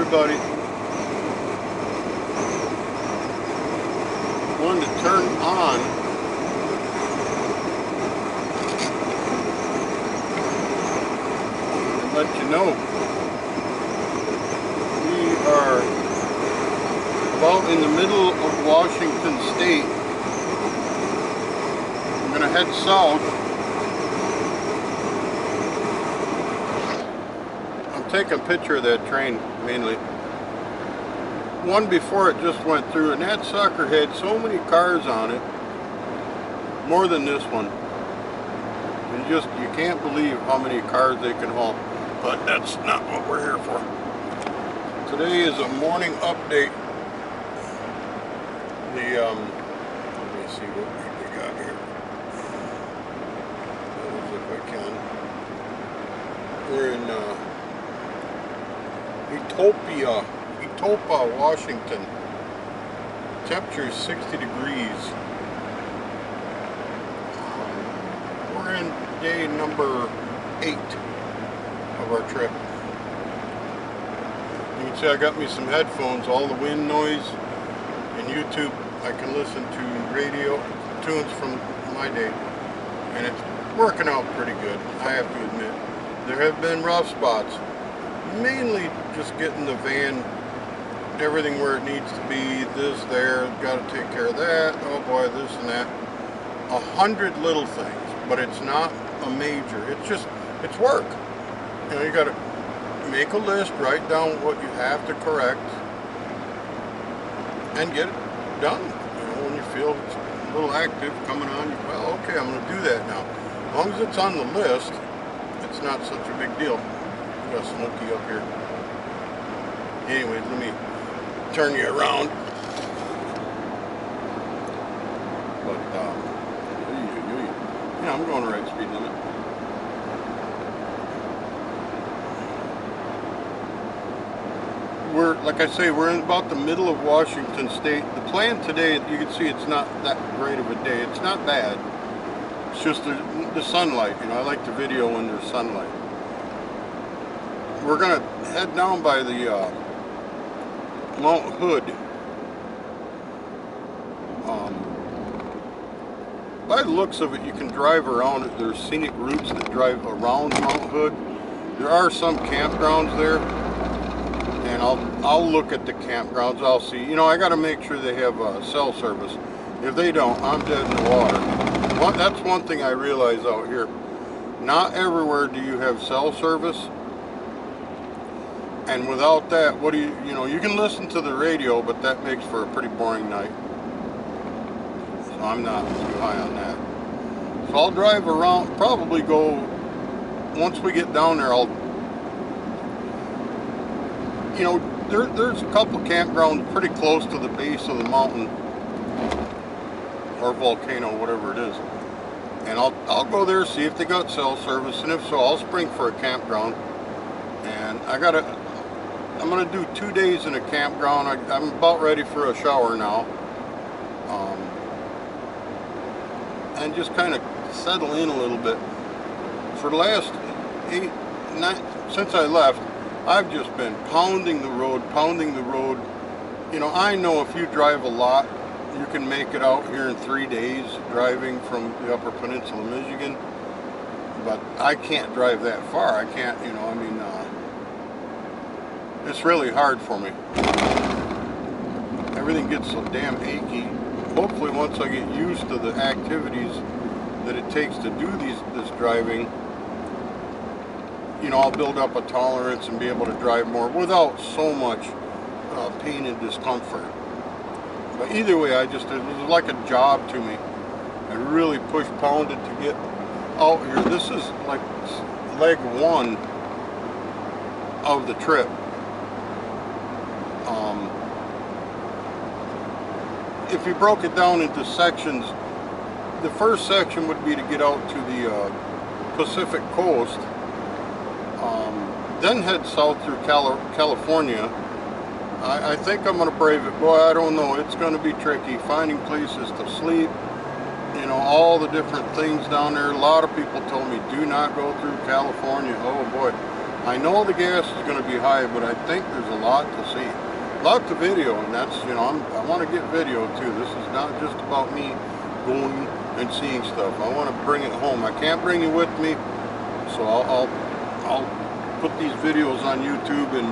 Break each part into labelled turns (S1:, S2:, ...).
S1: everybody. Wanted to turn on and let you know we are about in the middle of Washington State. I'm going to head south. I'm taking a picture of that train mainly. One before it just went through, and that sucker had so many cars on it, more than this one. And you can't believe how many cars they can haul. But that's not what we're here for. Today is a morning update. Let me see what we got here. If I can. We're in Etopa, Washington. Temperature is 60 degrees. We're in day number 8 of our trip. You can see I got me some headphones. All the wind noise and YouTube, I can listen to radio tunes from my day, and it's working out pretty good, I have to admit. There have been rough spots, mainly just getting the van, everything where it needs to be, this, there, got to take care of that, oh boy, this and that. 100 little things, but it's not a major, it's work. You know, you got to make a list, write down what you have to correct, and get it done. You know, when you feel it's a little active coming on, well, okay, I'm going to do that now. As long as it's on the list, it's not such a big deal. We got Smokey up here. Anyways, let me turn you around. But, yeah, I'm going the right speed limit. Like I say, we're in about the middle of Washington State. The plan today, you can see it's not that great of a day. It's not bad. It's just the sunlight. You know, I like the video when there's sunlight. We're gonna head down by the Mount Hood. By the looks of it, you can drive around it. There's scenic routes that drive around Mount Hood. There are some campgrounds there. And I'll look at the campgrounds, I'll see. You know, I got to make sure they have cell service. If they don't, I'm dead in the water. That's one thing I realize out here. Not everywhere do you have cell service. And without that, what do you know, you can listen to the radio, but that makes for a pretty boring night. So I'm not too high on that. So I'll drive around, probably go, once we get down there, you know, there's a couple campgrounds pretty close to the base of the mountain or volcano, whatever it is, and I'll go there, see if they got cell service, and if so, I'll spring for a campground. And I'm gonna do 2 days in a campground. I'm about ready for a shower now, and just kind of settle in a little bit. For the last 8, 9 since I left, I've just been pounding the road. You know, I know if you drive a lot, you can make it out here in 3 days driving from the Upper Peninsula of Michigan. But I can't drive that far. I can't, you know, I mean, it's really hard for me. Everything gets so damn achy. Hopefully once I get used to the activities that it takes to do this driving, you know, I'll build up a tolerance and be able to drive more without so much pain and discomfort. But either way, it was like a job to me. I really pounded to get out here. This is like leg 1 of the trip. If you broke it down into sections, the first section would be to get out to the Pacific coast. Then head south through California. I think I'm going to brave it. Boy, I don't know. It's going to be tricky. Finding places to sleep. You know, all the different things down there. A lot of people told me, do not go through California. Oh boy. I know the gas is going to be high, but I think there's a lot to see. Lots of video, and that's, you know, I want to get video too. This is not just about me going and seeing stuff. I want to bring it home. I can't bring you with me, so I'll put these videos on YouTube, and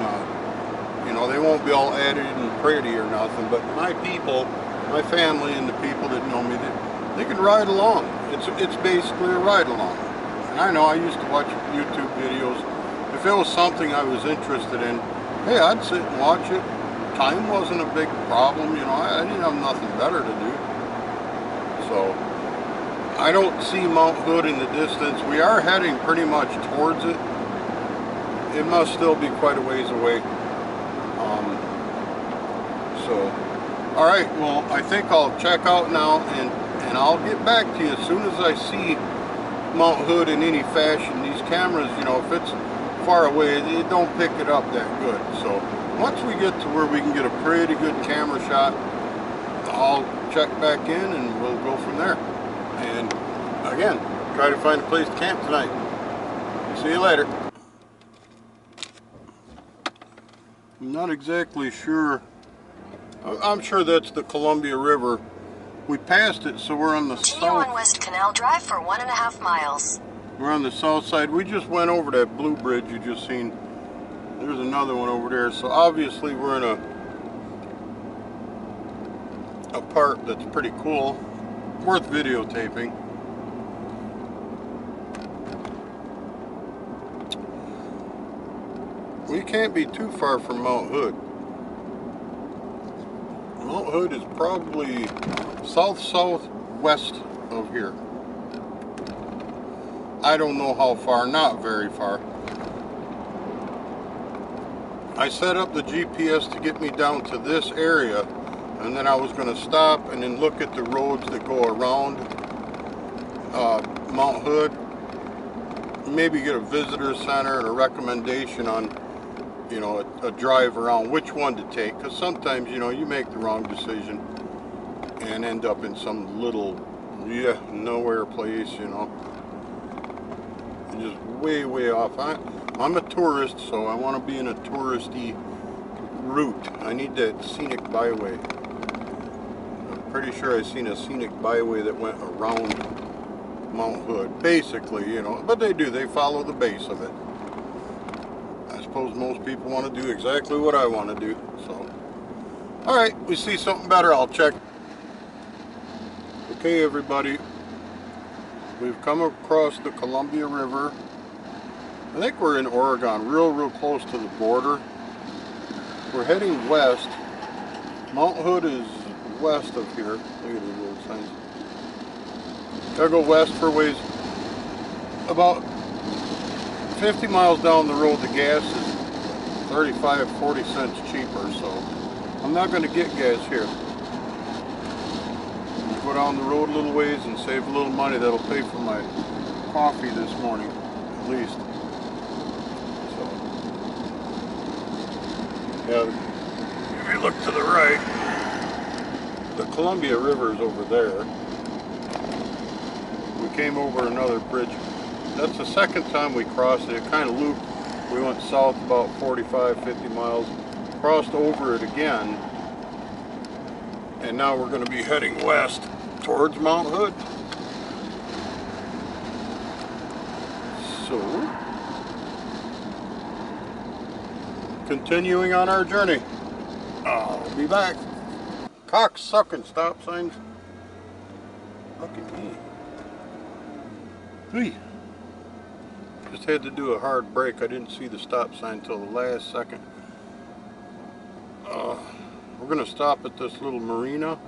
S1: you know, they won't be all edited and pretty or nothing, but my people, my family, and the people that know me, they can ride along. It's basically a ride along. And I know I used to watch YouTube videos. If it was something I was interested in, hey, I'd sit and watch it. Time wasn't a big problem, you know, I didn't have nothing better to do. So, I don't see Mount Hood in the distance. We are heading pretty much towards it. It must still be quite a ways away. Alright, well, I think I'll check out now, and I'll get back to you as soon as I see Mount Hood in any fashion. These cameras, you know, if it's far away, it don't pick it up that good. So once we get to where we can get a pretty good camera shot, I'll check back in and we'll go from there. And again, try to find a place to camp tonight. See you later. I'm not exactly sure. I'm sure that's the Columbia River. We passed it, so we're on the
S2: Continue
S1: south.
S2: on West Canal Drive for 1.5 miles.
S1: We're on the south side. We just went over that blue bridge you just seen. There's another one over there. So obviously we're in a part that's pretty cool, worth videotaping. We can't be too far from Mount Hood. Mount Hood is probably southwest of here. I don't know how far, not very far. I set up the GPS to get me down to this area, and then I was going to stop and then look at the roads that go around Mount Hood. Maybe get a visitor center and a recommendation on, you know, a drive around, which one to take, because sometimes, you know, you make the wrong decision and end up in some little, nowhere place, you know, just way off. I'm a tourist, so I want to be in a touristy route. I need that scenic byway. I'm pretty sure I've seen a scenic byway that went around Mount Hood, basically, you know, but they follow the base of it. I suppose most people want to do exactly what I want to do, so. Alright, we see something better, I'll check. Okay, everybody, we've come across the Columbia River. I think we're in Oregon, real close to the border. We're heading west. Mount Hood is west of here. Look at these little signs. Gotta go west for a ways. About 50 miles down the road, the gas is 35-40 cents cheaper, so I'm not going to get gas here. Go down the road a little ways and save a little money. That'll pay for my coffee this morning, at least. So, yeah, if you look to the right, the Columbia River is over there. We came over another bridge. That's the second time we crossed it. It kind of looped. We went south about 45-50 miles, crossed over it again, and now we're going to be heading west towards Mount Hood. So, continuing on our journey. I'll be back. Cocksucking stop signs. Fucking me. Hey. Just had to do a hard brake. I didn't see the stop sign till the last second. We're going to stop at this little marina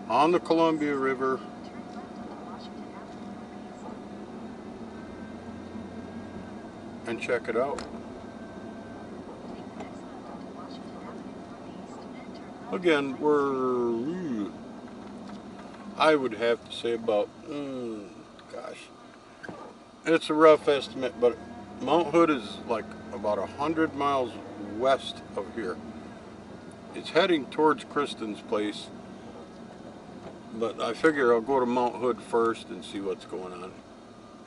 S1: on the Columbia River. And check it out. Again, we're, I would have to say about, gosh, it's a rough estimate, but Mount Hood is like about 100 miles west of here. It's heading towards Kristen's place, but I figure I'll go to Mount Hood first and see what's going on.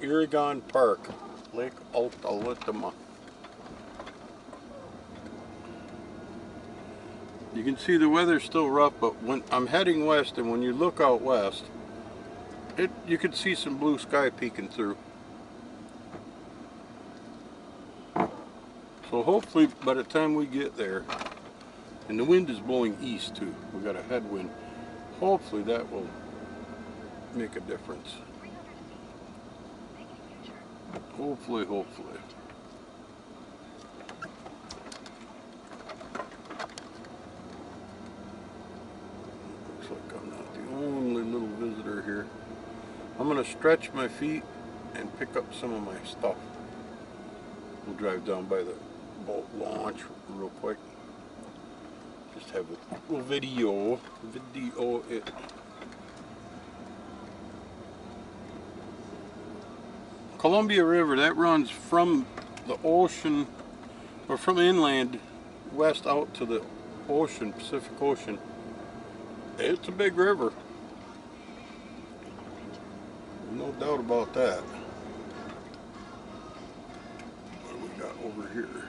S1: Irigon Park, Lake Alta Litama. You can see the weather's still rough, but when I'm heading west and when you look out west, you can see some blue sky peeking through. So hopefully by the time we get there, and the wind is blowing east too, we got a headwind, hopefully that will make a difference. Hopefully. Looks like I'm not the only little visitor here. I'm going to stretch my feet and pick up some of my stuff. We'll drive down by the boat launch real quick. Just have a little video it. Columbia River, that runs from the ocean, or from inland west out to the ocean, Pacific Ocean. It's a big river. No doubt about that. What do we got over here?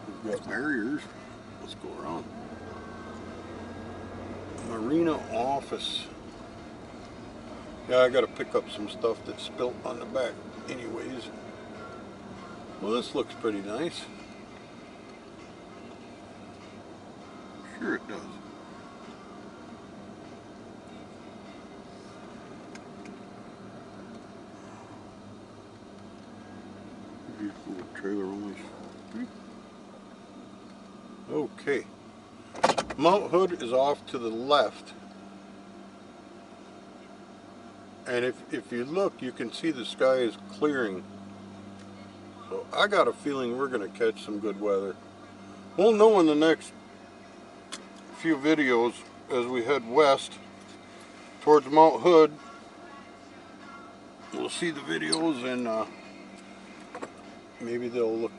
S1: We've got barriers. Let's go around. Marina office. Yeah, I gotta pick up some stuff that's spilt on the back anyways. Well, this looks pretty nice. Sure it does. Beautiful trailer only. Okay. Mount Hood is off to the left. And if you look, you can see the sky is clearing. So I got a feeling we're going to catch some good weather. We'll know in the next few videos as we head west towards Mount Hood. We'll see the videos and maybe they'll look.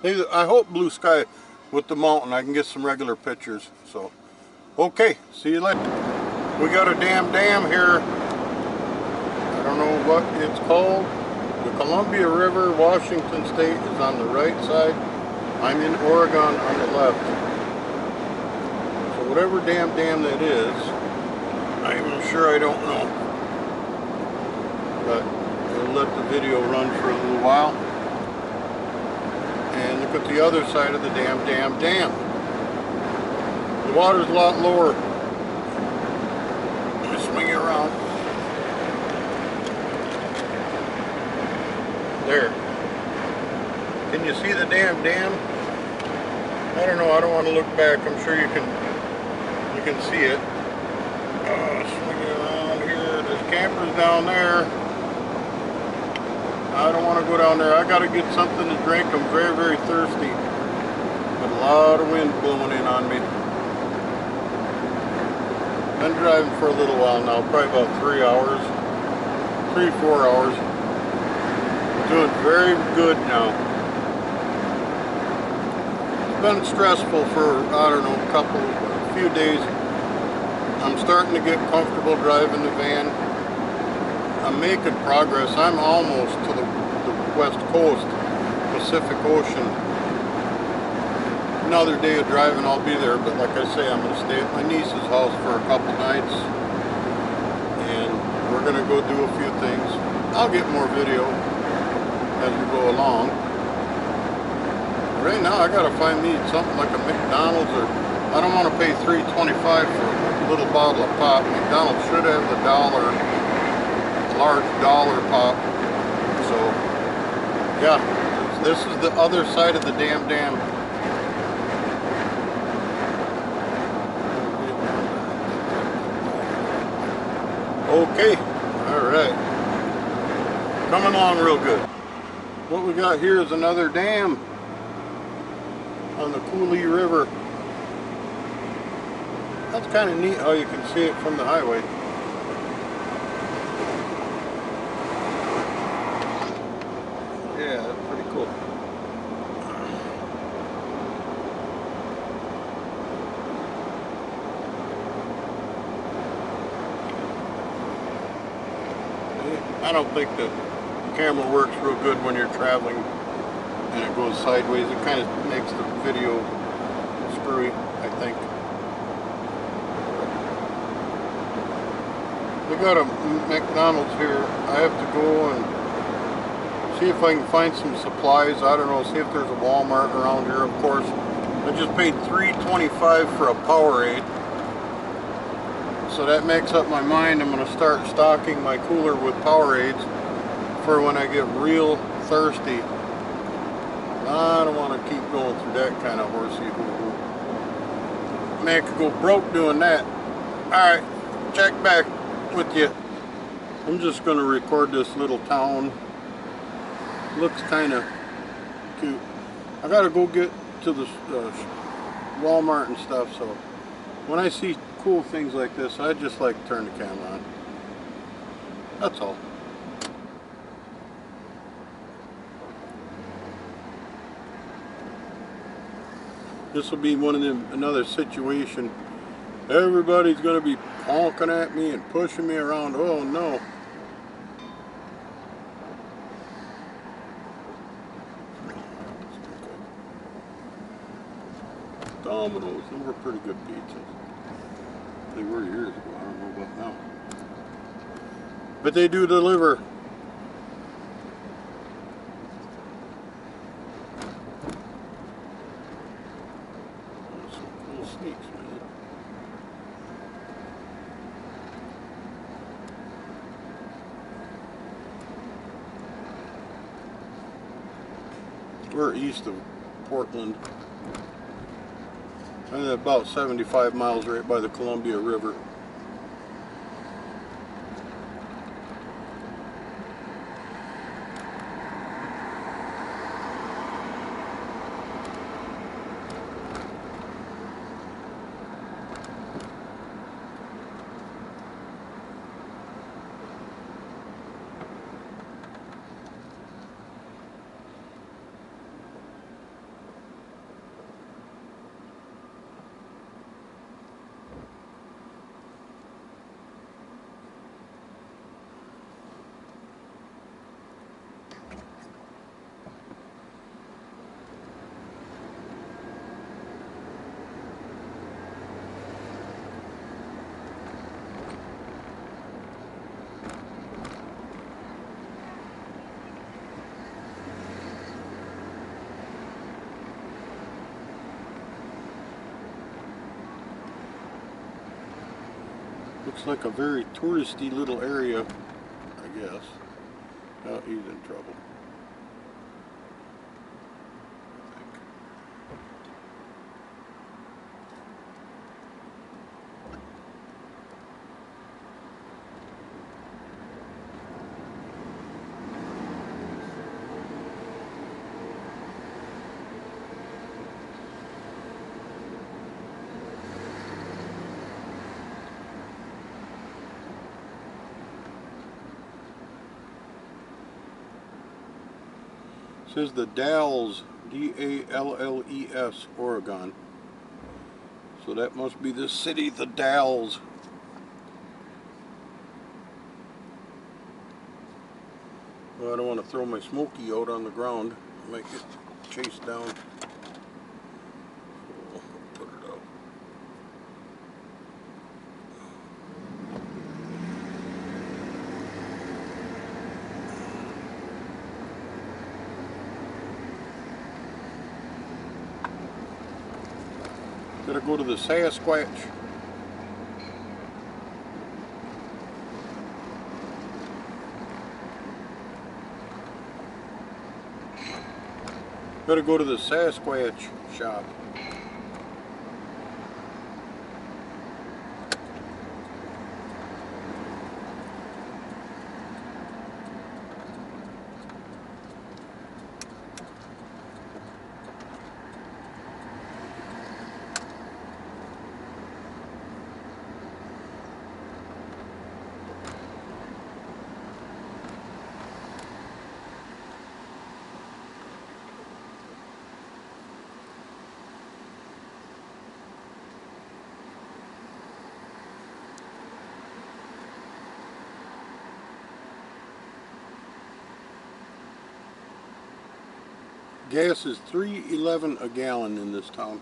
S1: Maybe, I hope blue sky with the mountain. I can get some regular pictures. So, okay, see you later. We got a dam here. I don't know what it's called. The Columbia River, Washington State is on the right side. I'm in Oregon on the left. So whatever dam that is, I'm sure I don't know. But we'll let the video run for a little while. And look at the other side of the dam. The water's a lot lower. Let me swing it around. There. Can you see the dam? I don't know, I don't want to look back. I'm sure you can see it. Swing it around here. There's campers down there. I don't want to go down there. I got to get something to drink. I'm very, very thirsty. Got a lot of wind blowing in on me. Been driving for a little while now, probably about 3 hours. 3-4 hours. Doing very good now. It's been stressful for, I don't know, a few days. I'm starting to get comfortable driving the van. I'm making progress. I'm almost to the west coast, Pacific Ocean. Another day of driving, I'll be there, but like I say, I'm going to stay at my niece's house for a couple nights. And we're going to go do a few things. I'll get more video as we go along. Right now I gotta find me something like a McDonald's, or I don't want to pay $3.25 for a little bottle of pop. McDonald's should have the large dollar pop. So yeah, this is the other side of the dam. Okay, alright. Coming along real good. What we got here is another dam on the Coulee River. That's kind of neat how you can see it from the highway. Yeah, that's pretty cool. I don't think the camera works real good when you're traveling and it goes sideways. It kind of makes the video screwy, I think. They got a McDonald's here. I have to go and see if I can find some supplies. I don't know, see if there's a Walmart around here, of course. I just paid $3.25 for a Powerade. So that makes up my mind. I'm going to start stocking my cooler with Powerades for when I get real thirsty. I don't want to keep going through that kind of horsey hoo-hoo. Man, I could go broke doing that. Alright, check back with you. I'm just going to record this little town. Looks kind of cute. I got to go get to the Walmart and stuff, so when I see cool things like this, I just like to turn the camera on. That's all. This will be one of them, another situation. Everybody's going to be honking at me and pushing me around. Oh no. Domino's, they were pretty good pizzas. They were years ago, I don't know about now. But they do deliver. Some cool sneaks, man. We're east of Portland. And about 75 miles right by the Columbia River. Looks like a very touristy little area, I guess. Oh, he's in trouble. I think. It says the Dalles, D-A-L-L-E-S, Oregon. So that must be the city, the Dalles. Well, I don't want to throw my Smoky out on the ground. I might get chased down. So I'll put it out. Gotta go to the Sasquatch. Gotta go to the Sasquatch shop. Gas is $3.11 a gallon in this town.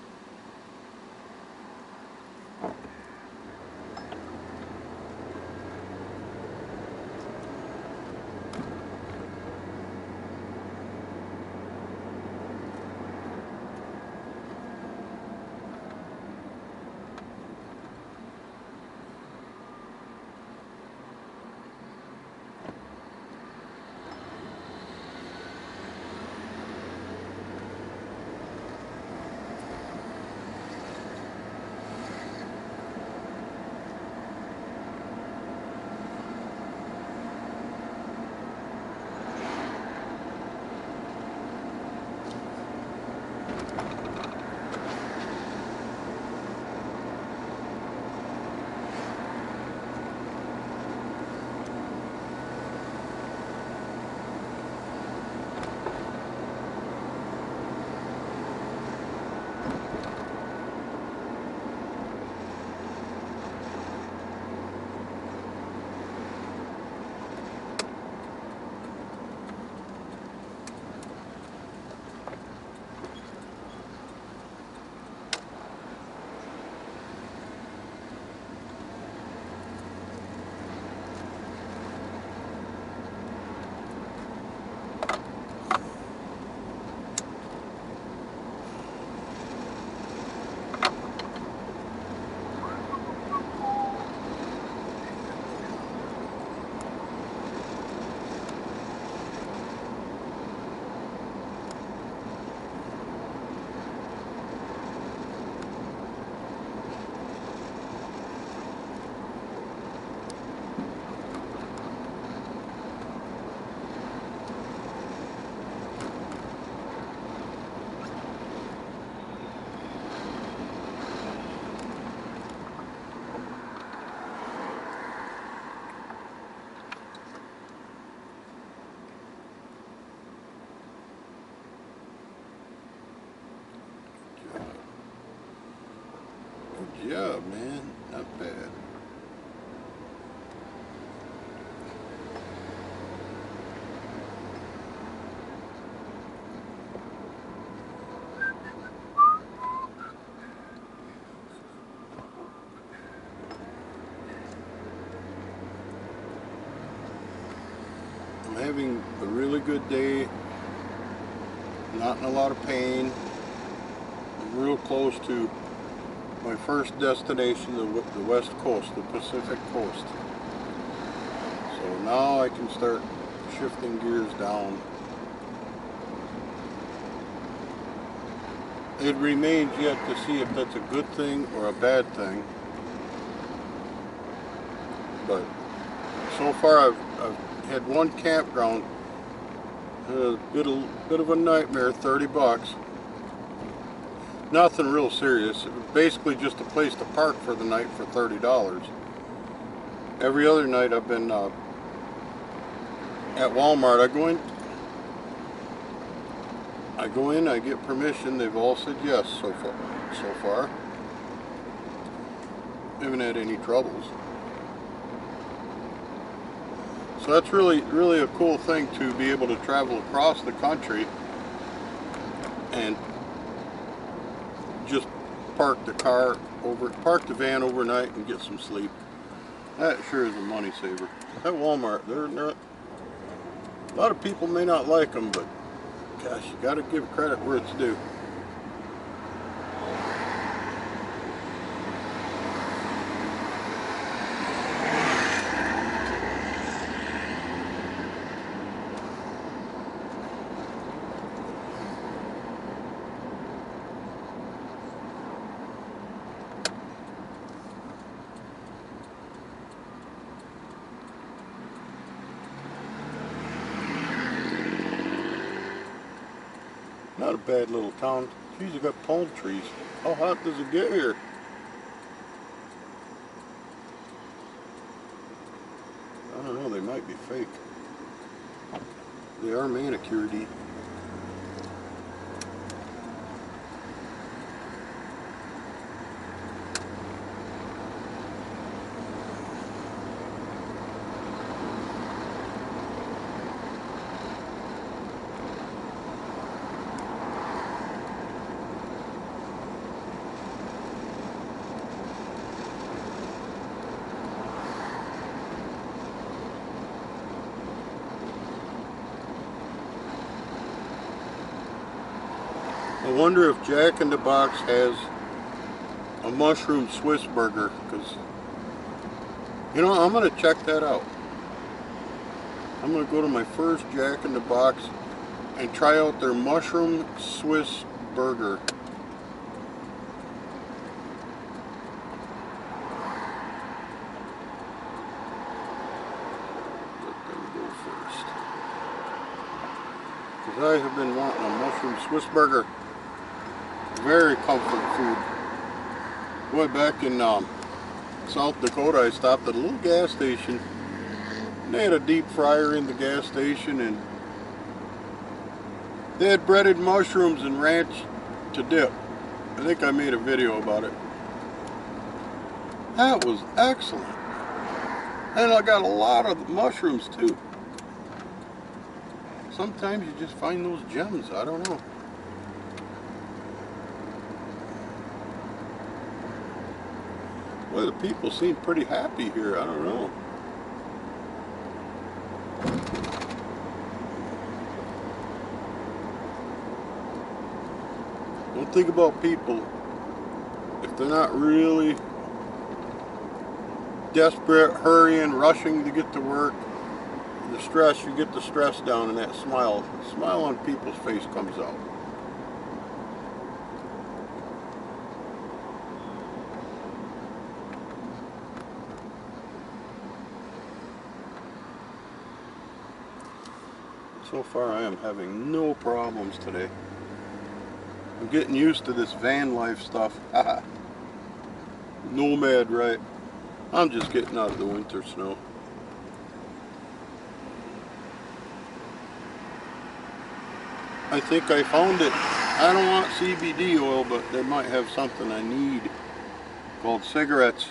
S1: Good job, man. Not bad. I'm having a really good day. Not in a lot of pain. I'm real close to my first destination, the West Coast, the Pacific Coast. So now I can start shifting gears down. It remains yet to see if that's a good thing or a bad thing. But so far I've had one campground, a bit of a nightmare, 30 bucks. Nothing real serious. It was basically just a place to park for the night for $30. Every other night I've been at Walmart. I go in, I get permission. They've all said yes so far. Haven't had any troubles. So that's really a cool thing, to be able to travel across the country and just park the van overnight and get some sleep. That sure is a money saver. At Walmart, they're not, a lot of people may not like them, but gosh, you got to give credit where it's due. Not a bad little town. Geez, you got palm trees. How hot does it get here? I don't know, they might be fake. They are manicured-y. I wonder if Jack in the Box has a mushroom Swiss burger, because, you know, I'm going to check that out. I'm going to go to my first Jack in the Box and try out their mushroom Swiss burger. Let them go first, because I have been wanting a mushroom Swiss burger. Very comfort food. Boy, back in South Dakota, I stopped at a little gas station, and they had a deep fryer in the gas station, and they had breaded mushrooms and ranch to dip. I think I made a video about it. That was excellent. And I got a lot of mushrooms too. Sometimes you just find those gems, I don't know. Boy, the people seem pretty happy here, I don't know. Don't think about people, if they're not really desperate, hurrying, rushing to get to work, the stress, you get the stress down, and that smile on people's face comes out. So far I am having no problems today. I'm getting used to this van life stuff. Haha. Nomad, right? I'm just getting out of the winter snow. I think I found it. I don't want CBD oil, but they might have something I need called cigarettes.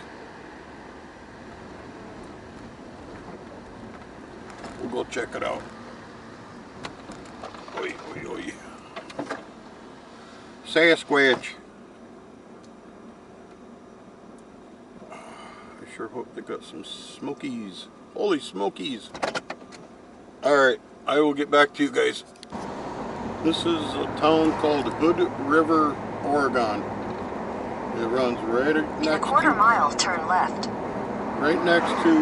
S1: We'll go check it out. Oi, oi, oi. Sasquatch. I sure hope they got some smokies. Holy smokies. Alright, I will get back to you guys. This is a town called Hood River, Oregon. It runs right next to...
S2: In a quarter mile, turn left.
S1: Right next to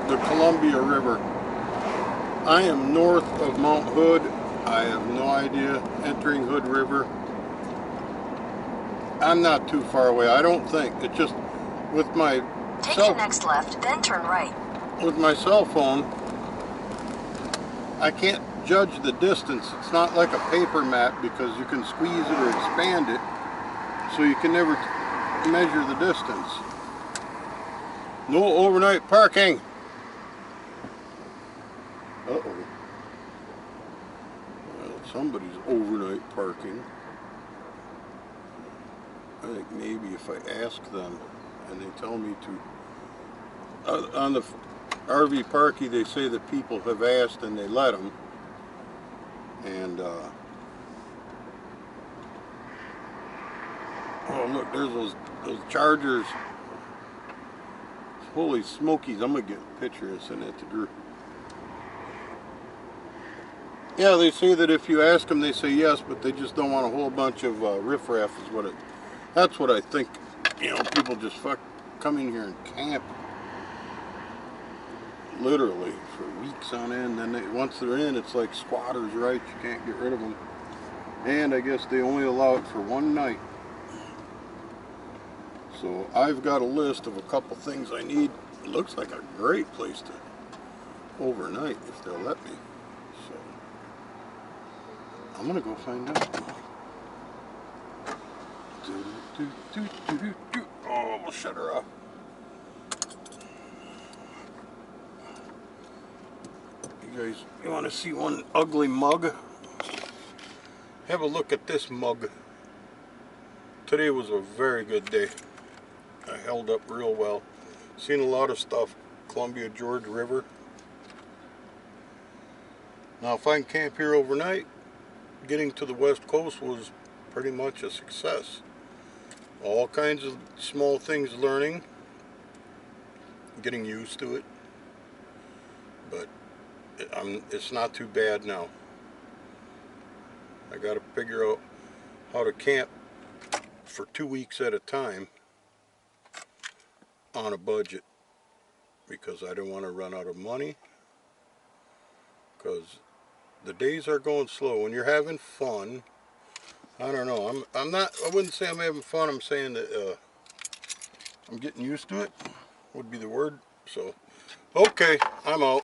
S1: the Columbia River. I am north of Mount Hood. I have no idea. Entering Hood River. I'm not too far away, I don't think. It's just with my
S2: Take the next left, then turn right.
S1: With my cell phone, I can't judge the distance. It's not like a paper map, because you can squeeze it or expand it, so you can never measure the distance. No overnight parking. Uh-oh. Well, somebody's overnight parking. I think maybe if I ask them and they tell me to, on the RV Parky, they say that people have asked and they let them. And oh look, there's those Chargers. Holy smokies! I'm gonna get a picture and send that to Drew. Yeah, they say that if you ask them, they say yes, but they just don't want a whole bunch of riffraff. Is what it. That's what I think. You know, people just come in here and camp, literally for weeks on end. Then once they're in, it's like squatters' rights. You can't get rid of them. And I guess they only allow it for one night. So I've got a list of a couple things I need. It looks like a great place to overnight if they'll let me. So I'm gonna go find out. Oh, we'll shut her off. You guys, you want to see one ugly mug? Have a look at this mug. Today was a very good day. I held up real well. Seen a lot of stuff. Columbia George River. Now if I can camp here overnight, getting to the west coast was pretty much a success. All kinds of small things learning, getting used to it, but it's not too bad now. I got to figure out how to camp for 2 weeks at a time on a budget, because I don't want to run out of money, because the days are going slow. When you're having fun, I don't know, I wouldn't say I'm having fun, I'm saying that I'm getting used to it, would be the word. So, okay, I'm out.